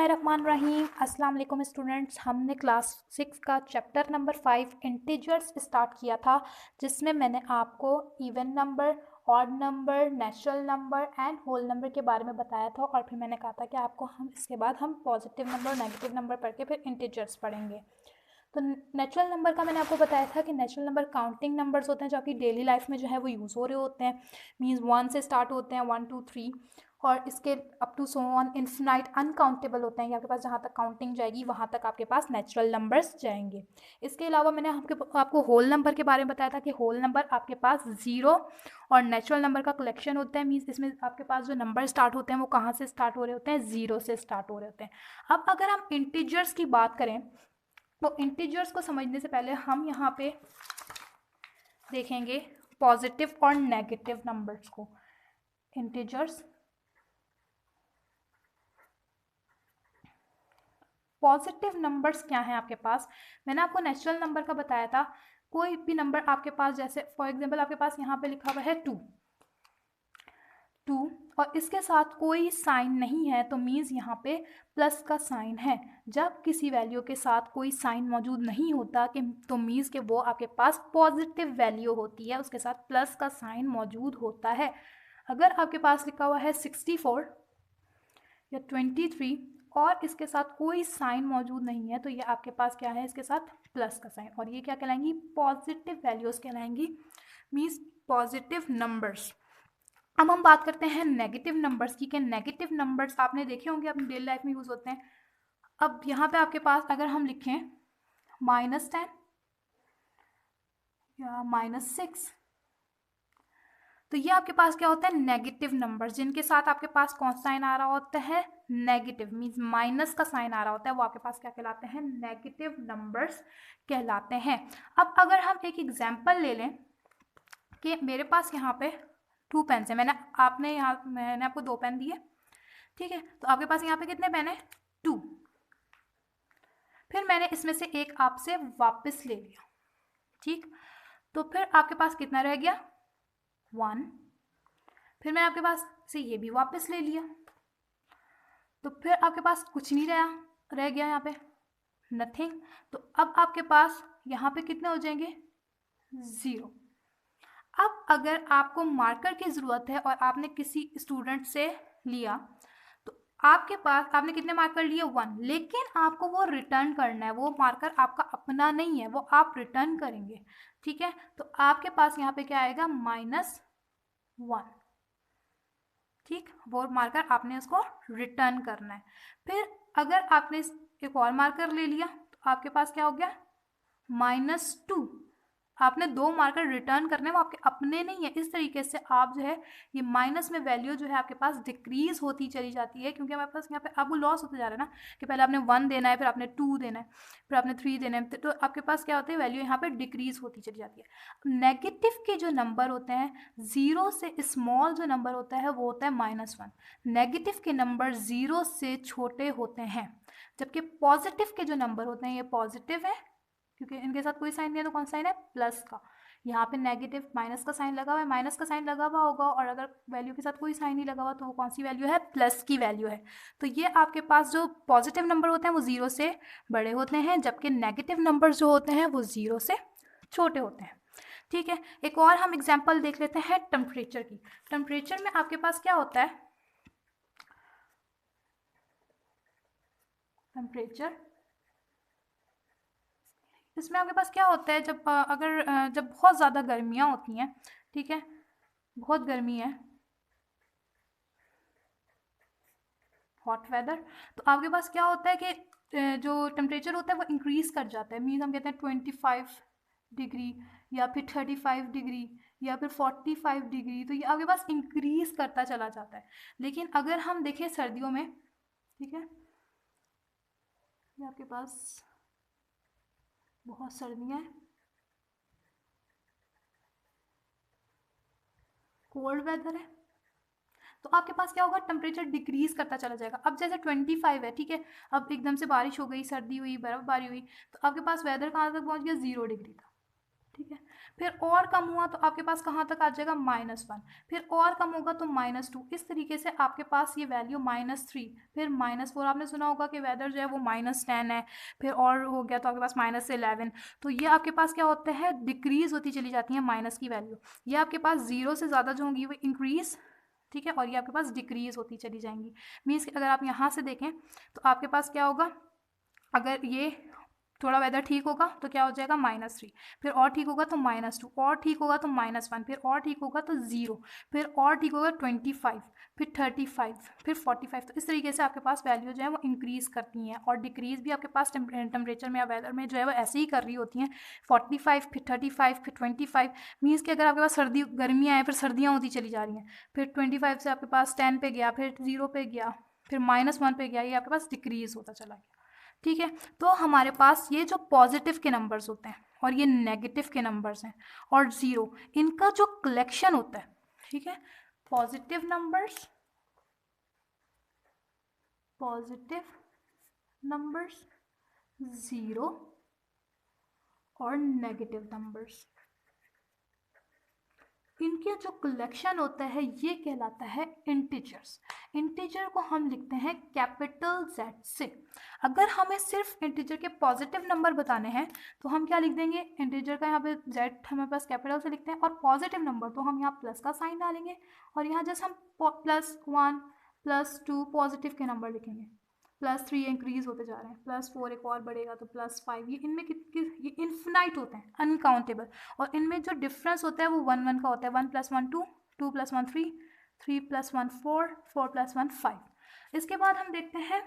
रहमान रहीम। अस्सलाम वालेकुम स्टूडेंट्स। हमने क्लास 6 का चैप्टर नंबर 5 इंटीजर्स स्टार्ट किया था, जिसमें मैंने आपको even number, odd number, natural number and whole number के बारे में बताया था। और फिर मैंने कहा था कि आपको इसके बाद हम पॉजिटिव नंबर, नेगेटिव नंबर पढ़ के फिर इंटीजर्स पढ़ेंगे। तो नेचुरल नंबर का मैंने आपको बताया था कि नेचुरल नंबर काउंटिंग नंबर्स होते हैं जो आपकी डेली लाइफ में जो है वो यूज़ हो रहे होते हैं। मीन्स 1 से स्टार्ट होते हैं, 1 2 3, और इसके up to so on infinite uncountable होते हैं कि आपके पास जहाँ तक काउंटिंग जाएगी वहाँ तक आपके पास नेचुरल नंबर्स जाएंगे। इसके अलावा मैंने आपको होल नंबर के बारे में बताया था कि होल नंबर आपके पास ज़ीरो और नेचुरल नंबर का कलेक्शन होता है। मीन्स इसमें आपके पास जो नंबर स्टार्ट होते हैं वो कहाँ से स्टार्ट हो रहे होते हैं, ज़ीरो से स्टार्ट हो रहे होते हैं। अब अगर हम इंटीजर्स की बात करें तो इंटीजर्स को समझने से पहले हम यहाँ पे देखेंगे पॉजिटिव और नेगेटिव नंबर्स को। इंटीजर्स, पॉजिटिव नंबर्स क्या हैं आपके पास। मैंने आपको नेचुरल नंबर का बताया था। कोई भी नंबर आपके पास, जैसे फॉर एग्जांपल आपके पास यहाँ पे लिखा हुआ है 2 और इसके साथ कोई साइन नहीं है, तो मीन्स यहाँ पे प्लस का साइन है। जब किसी वैल्यू के साथ कोई साइन मौजूद नहीं होता कि तो मीन्स कि वो आपके पास पॉजिटिव वैल्यू होती है, उसके साथ प्लस का साइन मौजूद होता है। अगर आपके पास लिखा हुआ है 64 या 23 और इसके साथ कोई साइन मौजूद नहीं है, तो ये आपके पास क्या है, इसके साथ प्लस का साइन, और ये क्या कहलाएंगी, पॉजिटिव वैल्यूज़ कहलाएंगी, मीन्स पॉजिटिव नंबर्स। अब हम बात करते हैं नेगेटिव नंबर्स की। कि नेगेटिव नंबर्स आपने देखे होंगे, अपनी डेली लाइफ में यूज़ होते हैं। अब यहाँ पे आपके पास अगर हम लिखें -10 या -6, तो ये आपके पास क्या होता है, नेगेटिव नंबर्स, जिनके साथ आपके पास कौन सा साइन आ रहा होता है, नेगेटिव, मीन्स माइनस का साइन आ रहा होता है, वो आपके पास क्या कहलाते हैं, नेगेटिव नंबर्स कहलाते हैं। अब अगर हम एक एग्जांपल ले लें कि मेरे पास यहाँ पे 2 पेन है, मैंने आपको 2 पेन दिए, ठीक है, तो आपके पास यहाँ पे कितने पेन है, 2। फिर मैंने इसमें से एक आपसे वापस ले लिया, ठीक, तो फिर आपके पास कितना रह गया, 1। फिर मैं आपके पास से ये भी वापस ले लिया, तो फिर आपके पास कुछ नहीं रह गया यहाँ पे, नथिंग। तो अब आपके पास यहाँ पे कितने हो जाएंगे, 0। अब अगर आपको मार्कर की ज़रूरत है और आपने किसी स्टूडेंट से लिया, तो आपके पास आपने कितने मार्कर लिए, 1, लेकिन आपको वो रिटर्न करना है, वो मार्कर आपका अपना नहीं है, वो आप रिटर्न करेंगे, ठीक है। तो आपके पास यहाँ पे क्या आएगा, -1, ठीक, वो मार्कर आपने उसको रिटर्न करना है। फिर अगर आपने एक और मार्कर ले लिया, तो आपके पास क्या हो गया, -2। आपने 2 मार्कर रिटर्न करने, वो आपके अपने नहीं है। इस तरीके से आप जो है ये माइनस में वैल्यू जो है आपके पास डिक्रीज होती चली जाती है, क्योंकि हमारे पास यहाँ पे अब लॉस होते जा रहा है ना, कि पहले आपने 1 देना है, फिर आपने 2 देना है, फिर आपने 3 देना है, तो आपके पास क्या होता है, वैल्यू यहाँ पे डिक्रीज होती चली जाती है। नेगेटिव के जो नंबर होते हैं, 0 से स्मॉल जो नंबर होता है वो होता है -1। नेगेटिव के नंबर 0 से छोटे होते हैं, जबकि पॉजिटिव के जो नंबर होते हैं ये पॉजिटिव है, क्योंकि इनके साथ कोई साइन नहीं है, तो कौन सा साइन है, प्लस का। यहाँ पे नेगेटिव माइनस का साइन लगा हुआ है, माइनस का साइन लगा हुआ होगा, और अगर वैल्यू के साथ कोई साइन नहीं लगा हुआ तो वो कौन सी वैल्यू है, प्लस की वैल्यू है। तो ये आपके पास जो पॉजिटिव नंबर होते हैं वो 0 से बड़े होते हैं, जबकि नेगेटिव नंबर जो होते हैं वो 0 से छोटे होते हैं, ठीक है। एक और हम एग्जाम्पल देख लेते हैं टेम्परेचर की। टेम्परेचर में आपके पास क्या होता है, टेम्परेचर, इसमें आपके पास क्या होता है, जब बहुत ज़्यादा गर्मियाँ होती हैं, ठीक है, बहुत गर्मी है, हॉट वेदर, तो आपके पास क्या होता है कि जो टेम्परेचर होता है वो इंक्रीज़ कर जाता है। मीन्स हम कहते हैं 25 डिग्री या फिर 35 डिग्री या फिर 45 डिग्री, तो ये आपके पास इंक्रीज़ करता चला जाता है। लेकिन अगर हम देखें सर्दियों में, ठीक है, ये आपके पास बहुत सर्दियाँ हैं, कोल्ड वेदर है, तो आपके पास क्या होगा, टेम्परेचर डिक्रीज करता चला जाएगा। अब जैसे 25 है, ठीक है, अब एकदम से बारिश हो गई, सर्दी हुई, बर्फबारी हुई, तो आपके पास वेदर कहाँ तक पहुँच गया, 0 डिग्री था, ठीक है। फिर और कम हुआ तो आपके पास कहाँ तक आ जाएगा -1, फिर और कम होगा तो -2, इस तरीके से आपके पास ये वैल्यू -3, फिर -4, आपने सुना होगा कि वेदर जो है वो -10 है, फिर और हो गया तो आपके पास -11, तो ये आपके पास क्या होता है, डिक्रीज़ होती चली जाती है माइनस की वैल्यू। ये आपके पास 0 से ज़्यादा जो होंगी वो इंक्रीज़, ठीक है, और ये आपके पास डिक्रीज़ होती चली जाएंगी। मीन्स कि अगर आप यहाँ से देखें तो आपके पास क्या होगा, अगर ये थोड़ा वेदर ठीक होगा तो क्या हो जाएगा -3, फिर और ठीक होगा तो -2, और ठीक होगा तो -1, फिर और ठीक होगा तो 0, फिर और ठीक होगा 25, फिर 35, फिर 45, तो इस तरीके से आपके पास वैल्यू जो है वो इंक्रीज़ करती हैं, और डिक्रीज़ भी आपके पास टेम्परेचर में या वेदर में जो है वो ऐसे ही कर रही होती हैं। 45, फिर 35, फिर 25, मीन्स कि अगर आपके पास सर्दी गर्मियाँ हैं फिर सर्दियाँ होती चली जा रही हैं, फिर 25 से आपके पास 10 पे गया, फिर 0 पे गया, फिर -1 पे गया, ये आपके पास डिक्रीज़ होता चला गया। ठीक है, तो हमारे पास ये जो पॉजिटिव के नंबर्स होते हैं और ये नेगेटिव के नंबर्स हैं और ज़ीरो, इनका जो कलेक्शन होता है, ठीक है, पॉजिटिव नंबर्स ज़ीरो और नेगेटिव नंबर्स, इनके जो कलेक्शन होता है ये कहलाता है इंटीजर्स। इंटीजर को हम लिखते हैं कैपिटल Z से। अगर हमें सिर्फ इंटीजर के पॉजिटिव नंबर बताने हैं तो हम क्या लिख देंगे, इंटीजर का यहाँ पे Z हमारे पास कैपिटल से लिखते हैं, और पॉजिटिव नंबर तो हम यहाँ प्लस का साइन डालेंगे, और यहाँ जैसे हम +1 +2 पॉजिटिव के नंबर लिखेंगे, +3 इंक्रीज होते जा रहे हैं, +4 एक और बढ़ेगा तो +5, ये इनमें ये इन्फिनाइट होते हैं, अनकाउंटेबल, और इनमें जो डिफरेंस होता है वो 1 1 का होता है, 1 + 1 2, 2 + 1 3, 3 + 1 4, 4 + 1 5। इसके बाद हम देखते हैं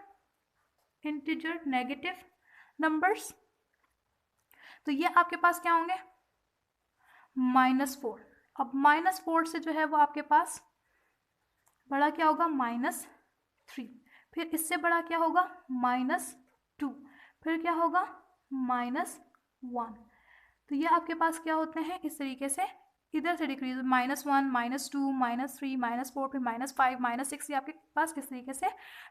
इंटीजर नेगेटिव नंबर्स, तो ये आपके पास क्या होंगे, -4। अब -4 से जो है वो आपके पास बड़ा क्या होगा, -3, फिर इससे बड़ा क्या होगा, -2, फिर क्या होगा, -1। तो ये आपके पास क्या होते हैं, इस तरीके से इधर से डिक्रीज, -1 -2 -3 -4, फिर -5 -6, ये आपके पास इस तरीके से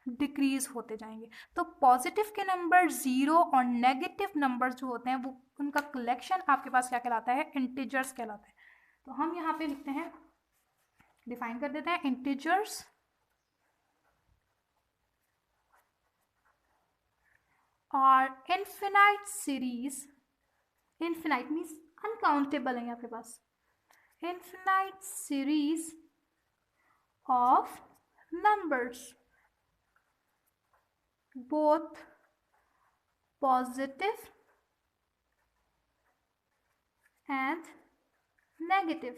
डिक्रीज होते जाएंगे। तो पॉजिटिव के नंबर ज़ीरो और नेगेटिव नंबर जो होते हैं वो उनका कलेक्शन आपके पास क्या कहलाता है, इंटीजर्स कहलाता है। तो हम यहाँ पे लिखते हैं, डिफाइन कर देते हैं, इंटीजर्स और infinite series, infinite means uncountable है आपके पास, infinite series of numbers both positive and negative।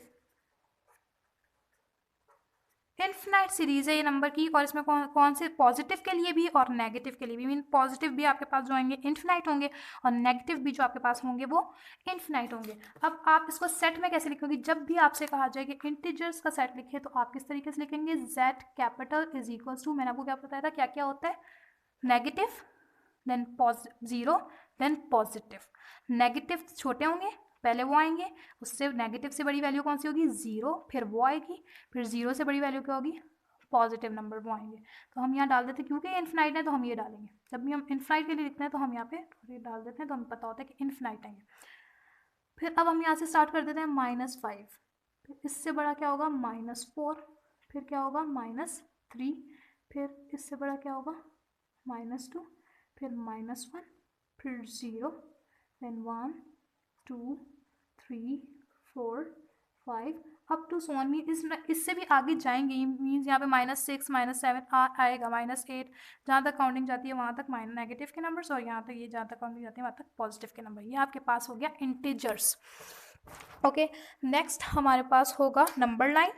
Infinite series है ये नंबर की, और इसमें कौन से पॉजिटिव के लिए भी और नेगेटिव के लिए भी, मीन पॉजिटिव भी आपके पास जो होंगे इनफिनाइट होंगे और नेगेटिव भी जो आपके पास होंगे वो इनफिनाइट होंगे। अब आप इसको सेट में कैसे लिखोगे, जब भी आपसे कहा जाए कि इंटीजर्स का सेट लिखे तो आप किस तरीके से लिखेंगे, Z capital is equals to, मैंने आपको क्या बताया था क्या क्या होता है, negative, then zero, then positive. Negative छोटे होंगे, पहले वो आएंगे, उससे नेगेटिव से बड़ी वैल्यू कौन सी होगी, ज़ीरो, फिर वो आएगी, फिर ज़ीरो से बड़ी वैल्यू क्या होगी, पॉजिटिव नंबर वो आएंगे। तो हम यहाँ डाल देते हैं, क्योंकि इनफिनाइट है तो हम ये डालेंगे, जब भी हम इनफिनाइट के लिए लिखते हैं तो हम यहाँ पे डाल देते हैं, तो हमें पता होता है कि इनफिनाइट आएंगे। फिर अब हम यहाँ से स्टार्ट कर देते हैं -5, फिर इससे बड़ा क्या होगा, -4, फिर क्या होगा, -3, फिर इससे बड़ा क्या होगा, -2, फिर -1, फिर 0, then 1 2 3 4 5 up to so on. Mean इससे भी आगे जाएंगे, मीन्स यहाँ पे -6 -7 आएगा, -8, जहाँ तक काउंटिंग जाती है वहाँ तक नेगेटिव के नंबर्स, और यहाँ तक ये जहाँ तक काउंटिंग जाती है वहाँ तक पॉजिटिव के नंबर। ये आपके पास हो गया इंटीजर्स। ओके, नेक्स्ट हमारे पास होगा नंबर लाइन।